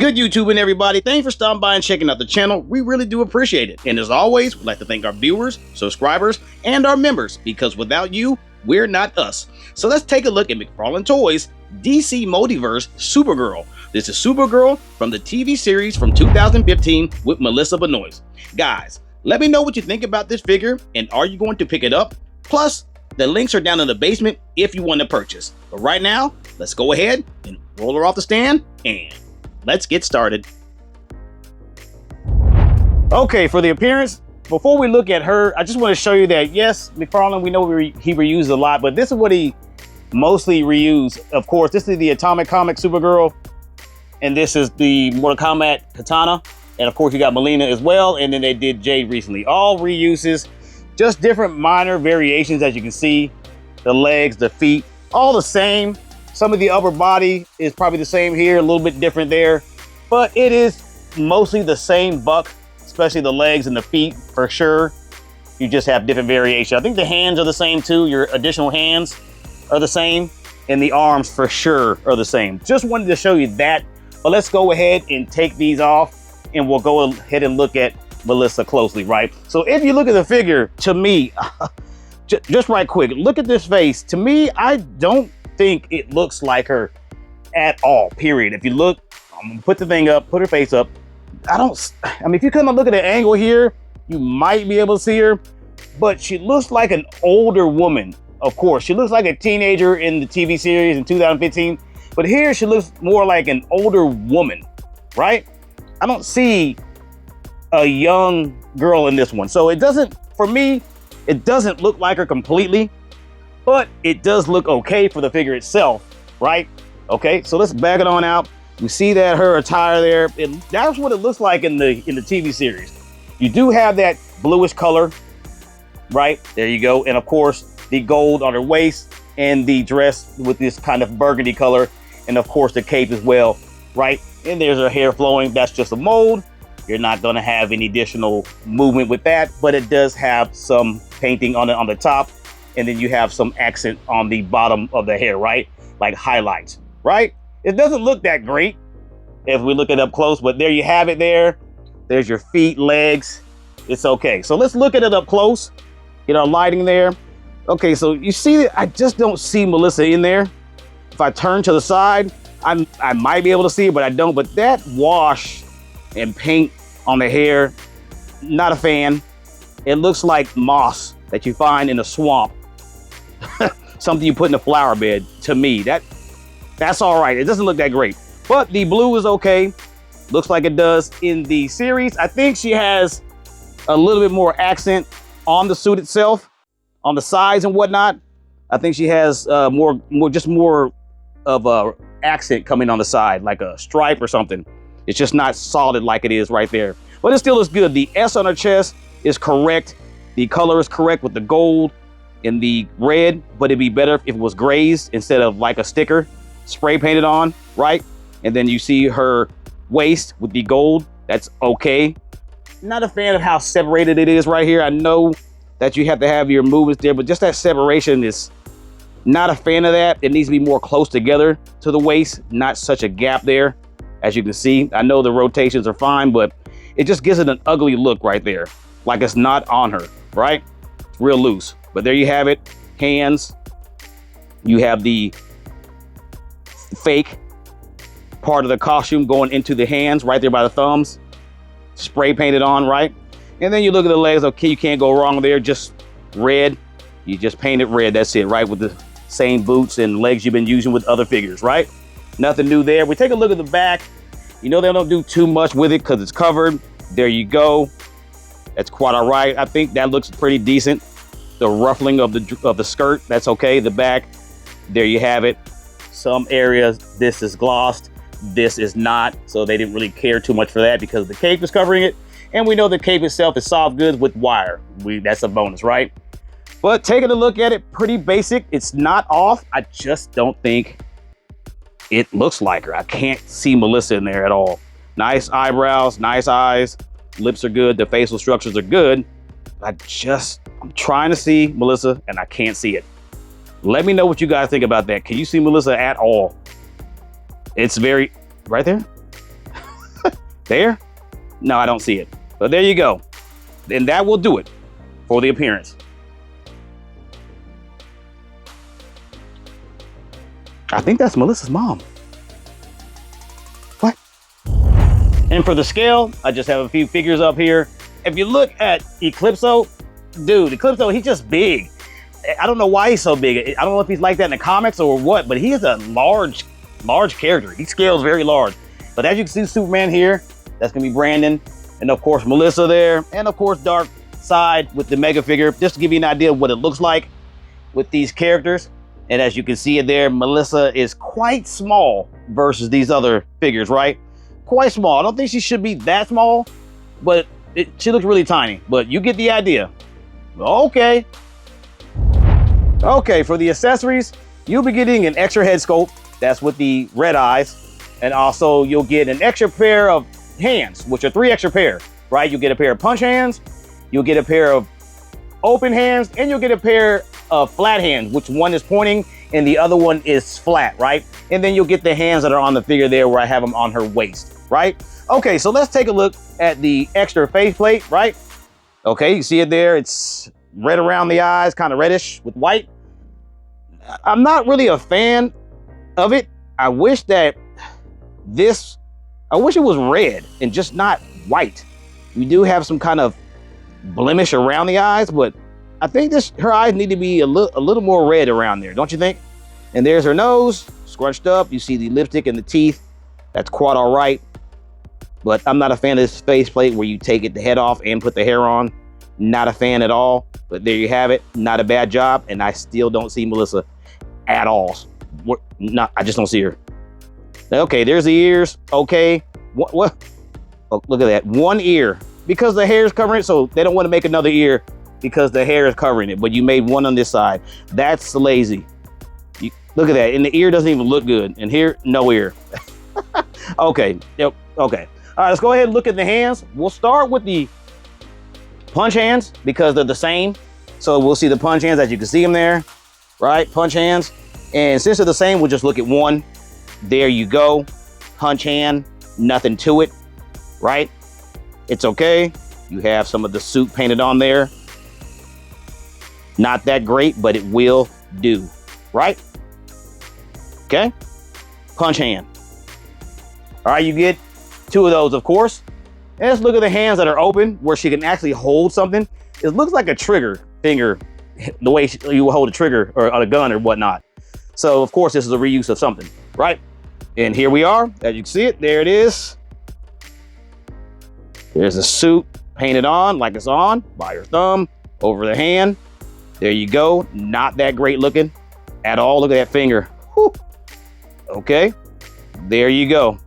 Good YouTubing, everybody. Thanks for stopping by and checking out the channel. We really do appreciate it. And as always, we'd like to thank our viewers, subscribers, and our members, because without you, we're not us. So let's take a look at McFarlane Toys' DC Multiverse Supergirl. This is Supergirl from the TV series from 2015 with Melissa Benoist. Guys, let me know what you think about this figure, and are you going to pick it up? Plus, the links are down in the basement if you want to purchase. But right now, let's go ahead and roll her off the stand, and let's get started. Okay, for the appearance, before we look at her, I just want to show you that, yes, McFarlane, we know he reused a lot, but this is what he mostly reused. Of course, this is the Atomic Comic Supergirl, and this is the Mortal Kombat Katana, and of course you got Melina as well, and then they did Jade recently. All reuses, just different minor variations, as you can see. The legs, the feet, all the same. Some of the upper body is probably the same here, a little bit different there, but it is mostly the same buck, especially the legs and the feet for sure. You just have different variation. I think the hands are the same too. Your additional hands are the same, and the arms for sure are the same. Just wanted to show you that, but let's go ahead and take these off, and we'll go ahead and look at Melissa closely, right? So if you look at the figure, to me, just right quick, look at this face. To me, I don't think it looks like her at all, period. If you look, I'm gonna put the thing up, put her face up. I mean, if you come and look at the angle here, you might be able to see her, but she looks like an older woman. Of course, she looks like a teenager in the TV series in 2015, but here she looks more like an older woman, right? I don't see a young girl in this one. So it doesn't, for me, it doesn't look like her completely, but it does look okay for the figure itself, right? Okay, so let's back it on out. You see that her attire there, that's what it looks like in the TV series. You do have that bluish color, right? There you go. And of course, the gold on her waist and the dress with this kind of burgundy color. And of course, the cape as well, right? And there's her hair flowing. That's just a mold. You're not gonna have any additional movement with that, but it does have some painting on the top. And then you have some accent on the bottom of the hair, right? Like highlights, right? It doesn't look that great if we look it up close, but there you have it there. There's your feet, legs. It's okay. So let's look at it up close. Get our lighting there. Okay, so you see that I just don't see Melissa in there. If I turn to the side, I might be able to see it, but I don't. But that wash and paint on the hair, not a fan. It looks like moss that you find in a swamp. Something you put in a flower bed. To me, that's all right. It doesn't look that great, but the blue is okay. Looks like it does in the series. I think she has a little bit more accent on the suit itself, on the sides and whatnot. I think she has more of a accent coming on the side, like a stripe or something. It's just not solid like it is right there, but it still is good. The S on her chest is correct. The color is correct with the gold and the red, but it'd be better if it was grazed instead of like a sticker spray painted on, right? And then you see her waist with the gold. That's okay. Not a fan of how separated it is right here. I know that you have to have your movements there, but just that separation is not a fan of that. It needs to be more close together to the waist, not such a gap there. As you can see, I know the rotations are fine, but it just gives it an ugly look right there, like it's not on her, right? It's real loose. But there you have it. Hands. You have the fake part of the costume going into the hands right there by the thumbs. Spray painted on, right? And then you look at the legs. Okay, you can't go wrong there. Just red. You just paint it red. That's it, right? With the same boots and legs you've been using with other figures, right? Nothing new there. We take a look at the back. You know, they don't do too much with it because it's covered. There you go. That's quite all right. I think that looks pretty decent. The ruffling of the skirt, that's okay. The back, there you have it. Some areas, this is glossed, this is not. So they didn't really care too much for that because the cape is covering it. And we know the cape itself is soft goods with wire. That's a bonus, right? But taking a look at it, pretty basic. It's not off. I just don't think it looks like her. I can't see Melissa in there at all. Nice eyebrows, nice eyes, lips are good, the facial structures are good. I'm trying to see Melissa and I can't see it. Let me know what you guys think about that. Can you see Melissa at all? It's very, right there? There? No, I don't see it. But there you go. And that will do it for the appearance. I think that's Melissa's mom. What? And for the scale, I just have a few figures up here. If you look at Eclipso, dude, Eclipso, he's just big. I don't know why he's so big. I don't know if he's like that in the comics or what, but he is a large character. He scales very large. But as you can see, Superman here, that's gonna be Brandon. And of course, Melissa there. And of course, Dark Side with the mega figure, just to give you an idea of what it looks like with these characters. And as you can see it there, Melissa is quite small versus these other figures, right? Quite small. I don't think she should be that small, but she looks really tiny. But you get the idea. Okay. Okay, for the accessories, you'll be getting an extra head sculpt. That's with the red eyes. And also you'll get an extra pair of hands, which are 3 extra pair, right? You'll get a pair of punch hands, you'll get a pair of open hands, and you'll get a pair of flat hands, which one is pointing and the other one is flat, right? And then you'll get the hands that are on the figure there where I have them on her waist, right? Okay, so let's take a look at the extra faceplate, right? Okay, you see it there. It's red around the eyes, kind of reddish with white. I'm not really a fan of it. I wish it was red and just not white. You do have some kind of blemish around the eyes, but I think her eyes need to be a little more red around there, don't you think? And there's her nose, scrunched up. You see the lipstick and the teeth. That's quite all right. But I'm not a fan of this faceplate where you take the head off and put the hair on. Not a fan at all. But there you have it. Not a bad job. And I still don't see Melissa at all. I just don't see her. Okay, there's the ears. Okay. What? Oh, look at that. One ear. Because the hair is covering it, so they don't want to make another ear because the hair is covering it. But you made one on this side. That's lazy. Look at that. And the ear doesn't even look good. And here, no ear. Okay. Yep. Okay. All right, let's go ahead and look at the hands. We'll start with the punch hands because they're the same. So we'll see the punch hands as you can see them there, right? Punch hands. And since they're the same, we'll just look at one. There you go. Punch hand, nothing to it, right? It's okay. You have some of the suit painted on there. Not that great, but it will do, right? Okay. Punch hand. All right, you get 2 of those, of course. And let's look at the hands that are open where she can actually hold something. It looks like a trigger finger, the way you hold a trigger or on a gun or whatnot. So of course, this is a reuse of something, right? And here we are, as you can see it, there it is. There's a suit painted on like it's on by her thumb over the hand. There you go. Not that great looking at all. Look at that finger. Whew. Okay, there you go.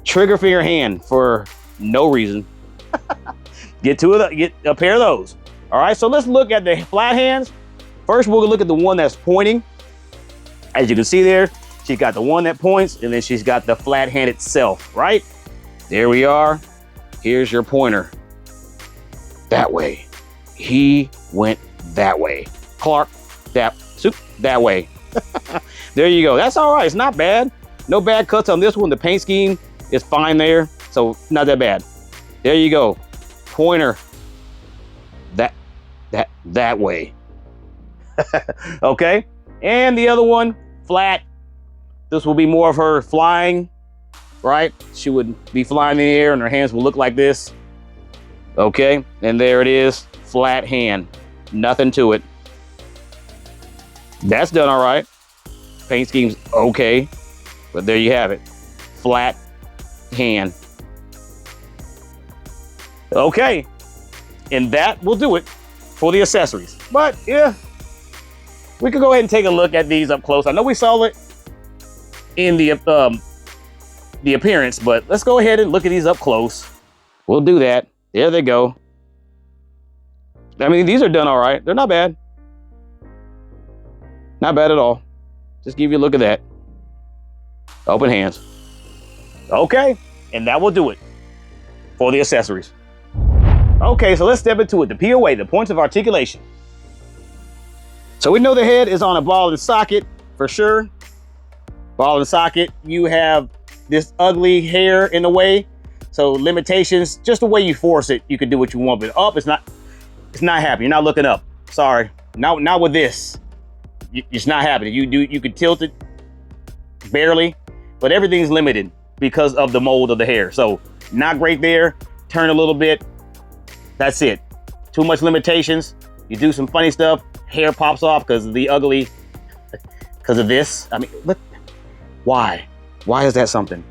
Trigger finger hand for no reason. Get a pair of those. All right, so let's look at the flat hands. First, we'll look at the one that's pointing. As you can see there, she's got the one that points, and then she's got the flat hand itself, right? There we are. Here's your pointer. That way. He went that way. Clark, that way. There you go. That's all right. It's not bad. No bad cuts on this one. The paint scheme is fine there, so not that bad. There you go. Pointer. That way. Okay. And the other one, flat. This will be more of her flying, right? She would be flying in the air and her hands will look like this. Okay, and there it is, flat hand, nothing to it. That's done all right. Paint scheme's okay, but there you have it, flat hand. Okay, and that will do it for the accessories. But yeah, we could go ahead and take a look at these up close. I know we saw it in the appearance, but let's go ahead and look at these up close. We'll do that. There they go. I mean, these are done all right. They're not bad. Not bad at all. Just give you a look at that. Open hands. Okay, and that will do it for the accessories. Okay, so let's step into it. The POA, the points of articulation. So we know the head is on a ball and socket for sure. Ball and socket, you have this ugly hair in the way. So limitations, just the way you force it, you can do what you want, but up, it's not happening. You're not looking up. Sorry, not with this. It's not happening. You can tilt it barely, but everything's limited because of the mold of the hair. So not great there. Turn a little bit. That's it. Too much limitations. You do some funny stuff. Hair pops off because of the ugly, because of this. I mean, look, why? Why is that something?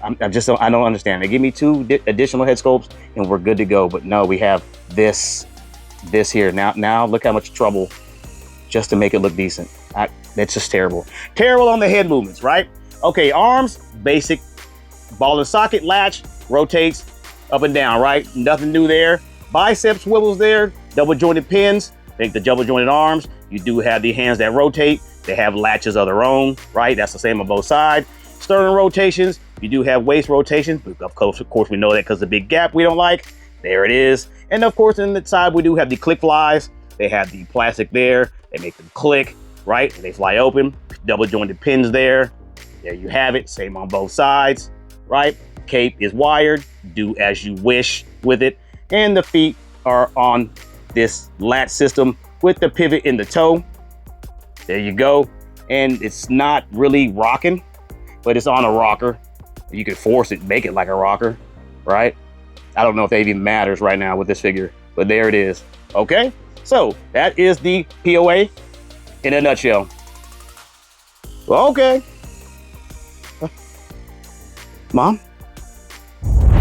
I don't understand. They give me 2 additional head sculpts and we're good to go. But no, we have this here. Now look how much trouble just to make it look decent. That's just terrible. Terrible on the head movements, right? Okay, arms, basic ball and socket, latch, rotates up and down, right? Nothing new there. Bicep swivels there, double jointed pins. Think the double jointed arms. You do have the hands that rotate. They have latches of their own, right? That's the same on both sides. Sternum rotations. You do have waist rotations. Of course, we know that because the big gap we don't like. There it is. And of course, on the side, we do have the click flies. They have the plastic there. They make them click, right? They fly open. Double jointed pins there. There you have it. Same on both sides, right? Cape is wired. Do as you wish with it. And the feet are on this latch system with the pivot in the toe. There you go. And it's not really rocking, but it's on a rocker. You can force it, make it like a rocker, right? I don't know if that even matters right now with this figure, but there it is. Okay, so that is the POA in a nutshell. Okay. Mom?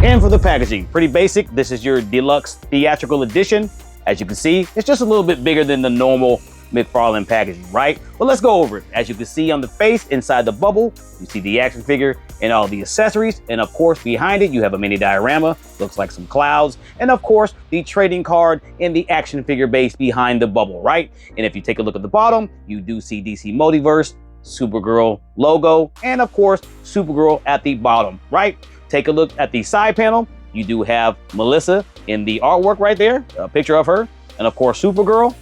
And for the packaging, pretty basic. This is your deluxe theatrical edition. As you can see, it's just a little bit bigger than the normal McFarlane packaging, right? But let's go over it. As you can see on the face, inside the bubble, you see the action figure and all the accessories. And of course, behind it, you have a mini diorama, looks like some clouds. And of course, the trading card and the action figure base behind the bubble, right? And if you take a look at the bottom, you do see DC Multiverse, Supergirl logo, and of course, Supergirl at the bottom, right? Take a look at the side panel. You do have Melissa in the artwork right there, a picture of her, and of course, Supergirl.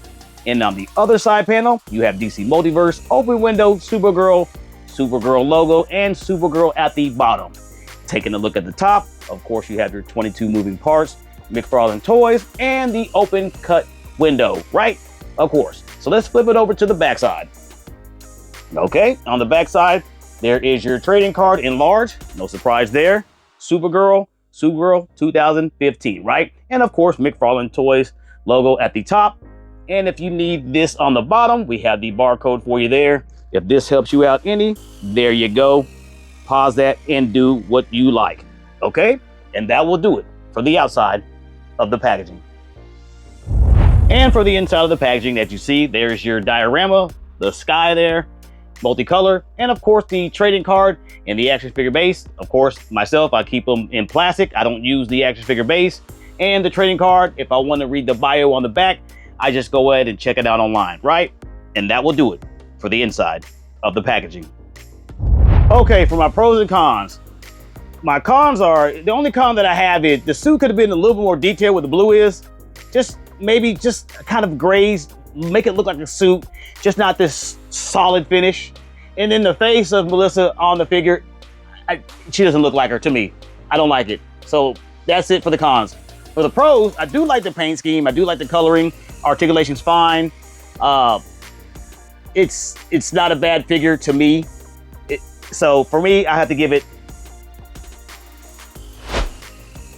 And on the other side panel, you have DC Multiverse, open window, Supergirl, Supergirl logo, and Supergirl at the bottom. Taking a look at the top, of course, you have your 22 moving parts, McFarlane toys, and the open cut window, right? Of course. So let's flip it over to the backside. Okay, on the backside, there is your trading card in large. No surprise there. Supergirl 2015, right? And of course, McFarlane Toys logo at the top. And if you need this on the bottom, we have the barcode for you there. If this helps you out any, there you go. Pause that and do what you like, okay? And that will do it for the outside of the packaging. And for the inside of the packaging that you see, there's your diorama, the sky there, multicolor, and of course the trading card and the action figure base. Of course, myself, I keep them in plastic. I don't use the action figure base. And the trading card, if I want to read the bio on the back, I just go ahead and check it out online, right? And that will do it for the inside of the packaging. Okay, for my pros and cons. My cons are, the only con that I have is the suit could have been a little bit more detailed what the blue is. Maybe just kind of grays, make it look like a suit, just not this solid finish. And then the face of Melissa on the figure, she doesn't look like her to me. I don't like it. So that's it for the cons. For the pros, I do like the paint scheme. I do like the coloring. Articulation's fine. It's not a bad figure to me. So for me, I have to give it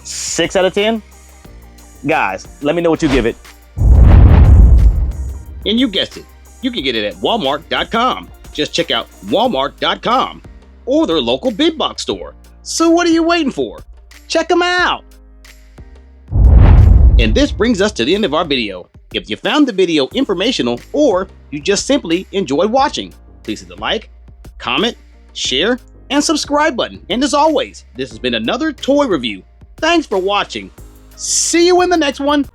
6 out of 10. Guys, let me know what you give it. And you guessed it, you can get it at Walmart.com. Just check out Walmart.com or their local big box store. So what are you waiting for? Check them out. And this brings us to the end of our video. If you found the video informational or you just simply enjoyed watching, please hit the like, comment, share, and subscribe button. And as always, this has been another toy review. Thanks for watching. See you in the next one.